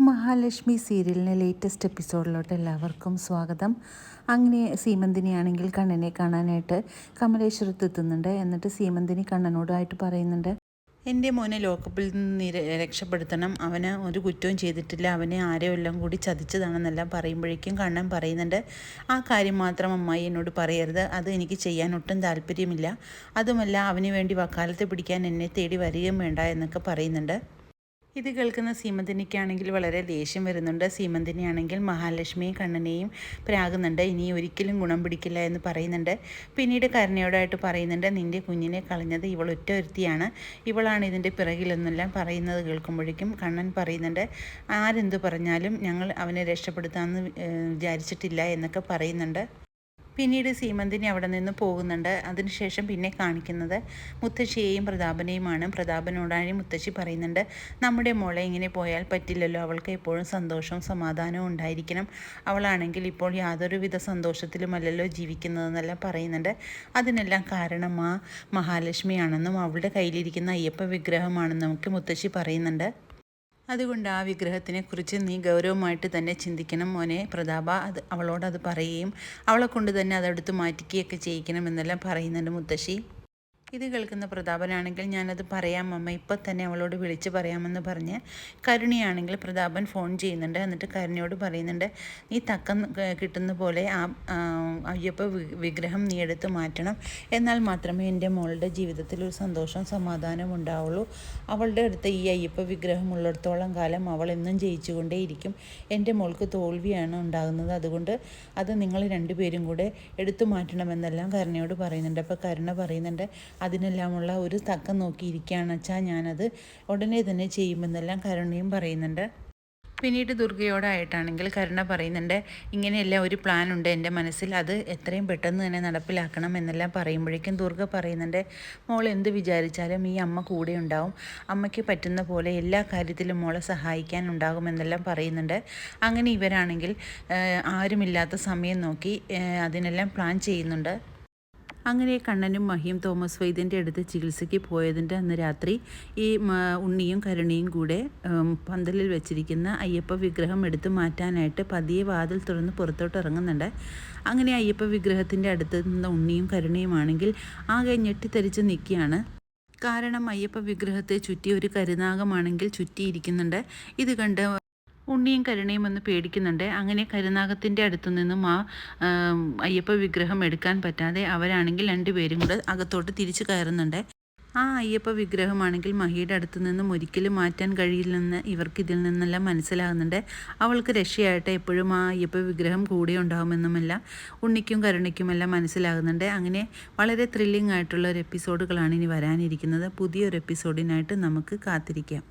മഹാലക്ഷ്മി സീരിയലിലെ ലേറ്റസ്റ്റ് എപ്പിസോഡിലോട്ട് എല്ലാവർക്കും സ്വാഗതം. അങ്ങനെ സീമന്തിനിയാണെങ്കിൽ കണ്ണനെ കാണാനായിട്ട് കമലേശ്വരത്ത് എത്തുന്നുണ്ട്. എന്നിട്ട് സീമന്തിനി കണ്ണനോടായിട്ട് പറയുന്നുണ്ട്, എൻ്റെ മോനെ ലോക്കപ്പിൽ നിന്ന് രക്ഷപ്പെടുത്തണം, അവന് ഒരു കുറ്റവും ചെയ്തിട്ടില്ല, അവനെ ആരോ എല്ലാം കൂടി ചതിച്ചതാണെന്നെല്ലാം പറയുമ്പോഴേക്കും കണ്ണൻ പറയുന്നുണ്ട്, ആ കാര്യം മാത്രം അമ്മായി എന്നോട് പറയരുത്, അത് എനിക്ക് ചെയ്യാൻ ഒട്ടും താല്പര്യമില്ല, അതുമല്ല അവന് വേണ്ടി വക്കാലത്ത് പിടിക്കാൻ എന്നെ തേടി വരികയും വേണ്ട എന്നൊക്കെ പറയുന്നുണ്ട്. ഇത് കേൾക്കുന്ന സീമന്തിനിക്കാണെങ്കിൽ വളരെ ദേഷ്യം വരുന്നുണ്ട്. സീമന്തിനിയാണെങ്കിൽ മഹാലക്ഷ്മിയും കണ്ണനെയും പ്രാകുന്നുണ്ട്. ഇനി ഒരിക്കലും ഗുണം പിടിക്കില്ല എന്ന് പറയുന്നുണ്ട്. പിന്നീട് കരുണയോടായിട്ട് പറയുന്നുണ്ട്, നിൻ്റെ കുഞ്ഞിനെ കളഞ്ഞത് ഇവൾ ഒറ്റ ഒരുത്തിയാണ്, ഇവളാണ് ഇതിൻ്റെ പിറകിലെന്നെല്ലാം പറയുന്നത് കേൾക്കുമ്പോഴേക്കും കണ്ണൻ പറയുന്നുണ്ട്, ആരെന്തു പറഞ്ഞാലും ഞങ്ങൾ അവനെ രക്ഷപ്പെടുത്താമെന്ന് വിചാരിച്ചിട്ടില്ല എന്നൊക്കെ പറയുന്നുണ്ട്. പിന്നീട് സീമന്തിനി അവിടെ നിന്ന് പോകുന്നുണ്ട്. അതിനുശേഷം പിന്നെ കാണിക്കുന്നത് മുത്തശ്ശിയെയും പ്രതാപനെയുമാണ്. പ്രതാപനോടായി മുത്തശ്ശി പറയുന്നുണ്ട്, നമ്മുടെ മോളെ ഇങ്ങനെ പോയാൽ പറ്റില്ലല്ലോ, അവൾക്ക് എപ്പോഴും സന്തോഷവും സമാധാനവും ഉണ്ടായിരിക്കണം, അവളാണെങ്കിൽ ഇപ്പോൾ യാതൊരുവിധ സന്തോഷത്തിലുമല്ലല്ലോ ജീവിക്കുന്നതെന്നെല്ലാം പറയുന്നുണ്ട്. അതിനെല്ലാം കാരണം ആ മഹാലക്ഷ്മിയാണെന്നും അവളുടെ കയ്യിലിരിക്കുന്ന അയ്യപ്പ വിഗ്രഹമാണെന്നും ഒക്കെ മുത്തശ്ശി പറയുന്നുണ്ട്. അതുകൊണ്ട് ആ വിഗ്രഹത്തിനെക്കുറിച്ച് നീ ഗൗരവമായിട്ട് തന്നെ ചിന്തിക്കണം മോനെ പ്രതാപ, അവളോടത് പറയുകയും അവളെ കൊണ്ട് തന്നെ അതെടുത്ത് മാറ്റിക്കുകയൊക്കെ ചെയ്യിക്കണമെന്നെല്ലാം പറയുന്നുണ്ട് മുത്തശ്ശി. ഇത് കേൾക്കുന്ന പ്രതാപനാണെങ്കിൽ ഞാനത് പറയാം അമ്മ, ഇപ്പം തന്നെ അവളോട് വിളിച്ച് പറയാമെന്ന് പറഞ്ഞ് കരുണിയാണെങ്കിൽ പ്രതാപൻ ഫോൺ ചെയ്യുന്നുണ്ട്. എന്നിട്ട് കരുണയോട് പറയുന്നുണ്ട്, നീ തക്കം കിട്ടുന്ന പോലെ ആ അയ്യപ്പ വിഗ്രഹം നീ എടുത്ത് മാറ്റണം, എന്നാൽ മാത്രമേ എൻ്റെ മോളുടെ ജീവിതത്തിൽ ഒരു സന്തോഷവും സമാധാനവും ഉണ്ടാവുള്ളൂ. അവളുടെ അടുത്ത് ഈ അയ്യപ്പ വിഗ്രഹം ഉള്ളിടത്തോളം കാലം അവൾ എന്നും ജയിച്ചുകൊണ്ടേയിരിക്കും, എൻ്റെ മോൾക്ക് തോൽവിയാണ് ഉണ്ടാകുന്നത്, അതുകൊണ്ട് അത് നിങ്ങൾ രണ്ടുപേരും കൂടെ എടുത്തു മാറ്റണമെന്നെല്ലാം കരുണയോട് പറയുന്നുണ്ട്. അപ്പോൾ കരുണ പറയുന്നുണ്ട്, അതിനെല്ലാമുള്ള ഒരു തക്കം നോക്കിയിരിക്കുകയാണ് വെച്ചാൽ ഞാനത് ഉടനെ തന്നെ ചെയ്യുമെന്നെല്ലാം കരുണയും പറയുന്നുണ്ട്. പിന്നീട് ദുർഗയോടായിട്ടാണെങ്കിൽ കരുണ പറയുന്നുണ്ട്, ഇങ്ങനെയെല്ലാം ഒരു പ്ലാൻ ഉണ്ട് എൻ്റെ മനസ്സിൽ, അത് എത്രയും പെട്ടെന്ന് തന്നെ നടപ്പിലാക്കണം എന്നെല്ലാം പറയുമ്പോഴേക്കും ദുർഗ പറയുന്നുണ്ട്, മോൾ എന്ത് വിചാരിച്ചാലും ഈ അമ്മ കൂടെ ഉണ്ടാവും, അമ്മയ്ക്ക് പറ്റുന്ന പോലെ എല്ലാ കാര്യത്തിലും മോളെ സഹായിക്കാൻ ഉണ്ടാകുമെന്നെല്ലാം പറയുന്നുണ്ട്. അങ്ങനെ ഇവരാണെങ്കിൽ ആരുമില്ലാത്ത സമയം നോക്കി അതിനെല്ലാം പ്ലാൻ ചെയ്യുന്നുണ്ട്. അങ്ങനെ കണ്ണനും മഹിയും തോമസ് വൈദ്യൻ്റെ അടുത്ത് ചികിത്സയ്ക്ക് പോയതിൻ്റെ അന്ന് രാത്രി ഈ ഉണ്ണിയും കരുണയും കൂടെ പന്തലിൽ വെച്ചിരിക്കുന്ന അയ്യപ്പ വിഗ്രഹം എടുത്തു മാറ്റാനായിട്ട് പതിയെ വാതിൽ തുറന്ന് പുറത്തോട്ട് ഇറങ്ങുന്നുണ്ട്. അങ്ങനെ അയ്യപ്പ വിഗ്രഹത്തിൻ്റെ അടുത്ത് നിന്ന ഉണ്ണിയും കരുണയുമാണെങ്കിൽ ആകെ ഞെട്ടിത്തെറിച്ച് നിൽക്കുകയാണ്. കാരണം അയ്യപ്പ വിഗ്രഹത്തെ ചുറ്റി ഒരു കരുനാഗമാണെങ്കിൽ ചുറ്റിയിരിക്കുന്നുണ്ട്. ഇത് കണ്ട് ഉണ്ണിയും കരുണയും ഒന്ന് പേടിക്കുന്നുണ്ട്. അങ്ങനെ കരുനാഗത്തിൻ്റെ അടുത്തു നിന്നും ആ അയ്യപ്പ വിഗ്രഹം എടുക്കാൻ പറ്റാതെ അവരാണെങ്കിൽ രണ്ടുപേരും കൂടെ അകത്തോട്ട് തിരിച്ചു കയറുന്നുണ്ട്. ആ അയ്യപ്പ വിഗ്രഹമാണെങ്കിൽ മഹിയുടെ അടുത്തു നിന്നും ഒരിക്കലും മാറ്റാൻ കഴിയില്ലെന്ന് ഇവർക്ക് ഇതിൽ നിന്നെല്ലാം മനസ്സിലാകുന്നുണ്ട്. അവൾക്ക് രക്ഷയായിട്ട് എപ്പോഴും ആ അയ്യപ്പ വിഗ്രഹം കൂടെ ഉണ്ടാകുമെന്നുമെല്ലാം ഉണ്ണിക്കും കരുണയ്ക്കുമെല്ലാം മനസ്സിലാകുന്നുണ്ട്. അങ്ങനെ വളരെ ത്രില്ലിംഗ് ആയിട്ടുള്ള ഒരു എപ്പിസോഡുകളാണ് ഇനി വരാനിരിക്കുന്നത്. പുതിയൊരു എപ്പിസോഡിനായിട്ട് നമുക്ക് കാത്തിരിക്കാം.